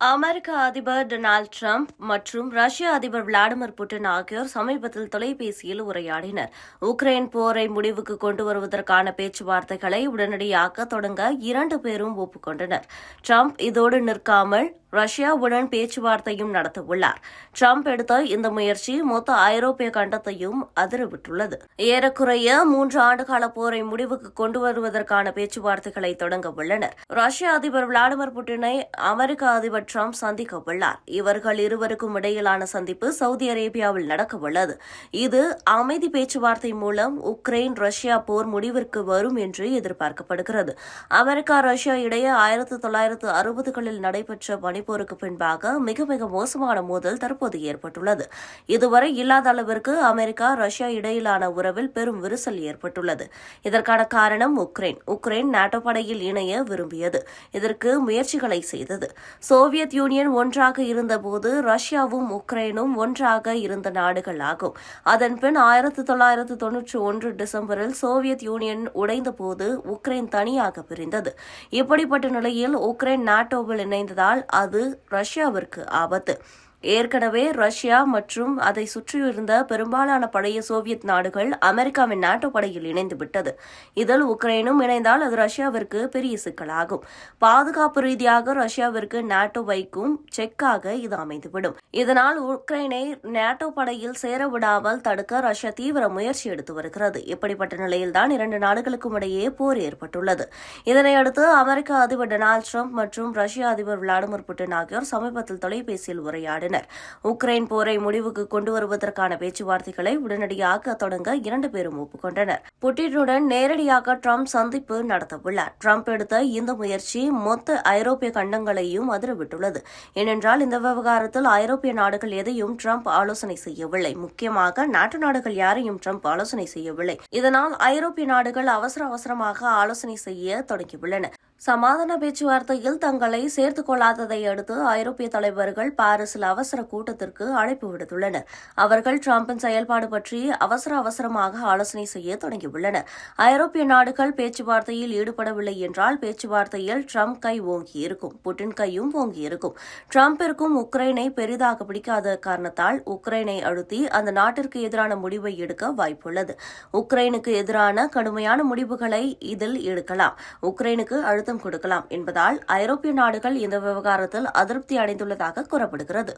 அமெரிக்க அதிபர் Donald Trump மற்றும் ரஷ்ய அதிபர் விளாடிமிர் புட்டின் ஆகியோர் சமீபத்தில் தொலைபேசியில் உரையாடினர். உக்ரைன் போரை முடிவுக்கு கொண்டு வருவதற்கான பேச்சுவார்த்தைகளை உடனடியாக தொடங்க இரண்டு பேரும் ஒப்புக்கொண்டனர். டிரம்ப் இதோடு நிற்காமல் ரஷ்யாவுடன் பேச்சுவார்த்தையும் நடத்தவுள்ளார். டிரம்ப் எடுத்த இந்த முயற்சி மொத்த ஐரோப்பிய கண்டத்தையும் அதிரவிட்டுள்ளது. ஏறக்குறைய 3 ஆண்டுகால போரை முடிவுக்கு கொண்டு வருவதற்கான பேச்சுவார்த்தைகளை தொடங்க உள்ளனர். ரஷ்ய அதிபர் விளாடிமிர் புட்டினை அமெரிக்க அதிபர் டிரம்ப் சந்திக்க உள்ளார். இவர்கள் இருவருக்கும் இடையிலான சந்திப்பு சவுதி அரேபியாவில் நடக்கவுள்ளது. இது அமைதி பேச்சுவார்த்தை மூலம் உக்ரைன் ரஷ்யா போர் முடிவிற்கு வரும் என்று எதிர்பார்க்கப்படுகிறது. அமெரிக்கா ரஷ்யா இடையே 1960களில் நடைபெற்ற பனிப்போருக்கு பின்பாக மிக மோசமான மோதல் தற்போது ஏற்பட்டுள்ளது. இதுவரை இல்லாத அளவிற்கு அமெரிக்கா ரஷ்யா இடையிலான உறவில் பெரும் விரிசல் ஏற்பட்டுள்ளது. இதற்கான காரணம் உக்ரைன் நாட்டோ படையில் இணைய விரும்பியது. இதற்கு முயற்சிகளை செய்தது. சோவியத் யூனியன் ஒன்றாக இருந்தபோது ரஷ்யாவும் உக்ரைனும் ஒன்றாக இருந்த நாடுகள் ஆகும். அதன்பின் 1991 டிசம்பரில் சோவியத் யூனியன் உடைந்தபோது உக்ரைன் தனியாக பிரிந்தது. இப்படிப்பட்ட நிலையில் உக்ரைன் நாட்டோவில் இணைந்ததால் அது ரஷ்யாவிற்கு ஆபத்து. ஏற்கனவே ரஷ்யா மற்றும் அதை சுற்றியிருந்த பெரும்பாலான பழைய சோவியத் நாடுகள் அமெரிக்காவின் நாட்டோ படையில் இணைந்துவிட்டது. இதில் உக்ரைனும் இணைந்தால் அது ரஷ்யாவிற்கு பெரிய சிக்கலாகும். பாதுகாப்பு ரீதியாக ரஷ்யாவிற்கு நாட்டோ வைக்கும் செக்காக இது அமைந்துவிடும். இதனால் உக்ரைனை நாட்டோ படையில் சேரவிடாமல் தடுக்க ரஷ்யா தீவிர முயற்சி எடுத்து வருகிறது. இப்படிப்பட்ட நிலையில்தான் இரண்டு நாடுகளுக்கும் இடையே போர் ஏற்பட்டுள்ளது. இதனையடுத்து அமெரிக்க அதிபர் டொனால்டு டிரம்ப் மற்றும் ரஷ்ய அதிபர் விளாடிமிர் புட்டின் ஆகியோர் சமீபத்தில் தொலைபேசியில் உரையாடினர். உக்ரைன் போரை முடிவுக்கு கொண்டு வருவதற்கான பேச்சுவார்த்தைகளை உடனடியாக தொடங்க இரண்டு பேரும் ஒப்புக்கொண்டனர். புட்டினுடன் நேரடியாக டிரம்ப் சந்திப்பு நடத்தவுள்ளார். டிரம்ப் எடுத்த இந்த முயற்சி மொத்த ஐரோப்பிய கண்டங்களையும் அதிரவிட்டுள்ளது. ஏனென்றால் இந்த விவகாரத்தில் ஐரோப்பிய நாடுகள் எதையும் டிரம்ப் ஆலோசனை செய்யவில்லை. முக்கியமாக நாட்டு நாடுகள் யாரையும் டிரம்ப் ஆலோசனை செய்யவில்லை. இதனால் ஐரோப்பிய நாடுகள் அவசரமாக ஆலோசனை செய்ய தொடங்கியுள்ளன. சமாதான பேச்சுவார்த்தையில் தங்களை சேர்த்துக் கொள்ளாததை அடுத்து ஐரோப்பிய தலைவர்கள் பாரிஸில் அவசர கூட்டத்திற்கு அழைப்பு விடுத்துள்ளனர். அவர்கள் டிரம்பின் செயல்பாடு பற்றி அவசரமாக ஆலோசனை செய்ய தொடங்கியுள்ளனர். ஐரோப்பிய நாடுகள் பேச்சுவார்த்தையில் ஈடுபடவில்லை என்றால் பேச்சுவார்த்தையில் டிரம்ப் கை ஓங்கியிருக்கும், புட்டின் கையும் ஓங்கியிருக்கும். டிரம்பிற்கும் உக்ரைனை பெரிதாக பிடிக்காத காரணத்தால் உக்ரைனை அழுத்தி அந்த நாட்டிற்கு எதிரான முடிவை எடுக்க வாய்ப்புள்ளது. உக்ரைனுக்கு எதிரான கடுமையான முடிவுகளை இதில் எடுக்கலாம், உக்ரைனுக்கு அழுத்தம் கொடுக்கலாம் என்பதால் ஐரோப்பிய நாடுகள் இந்த விவகாரத்தில் அதிருப்தி அடைந்துள்ளதாக கூறப்படுகிறது.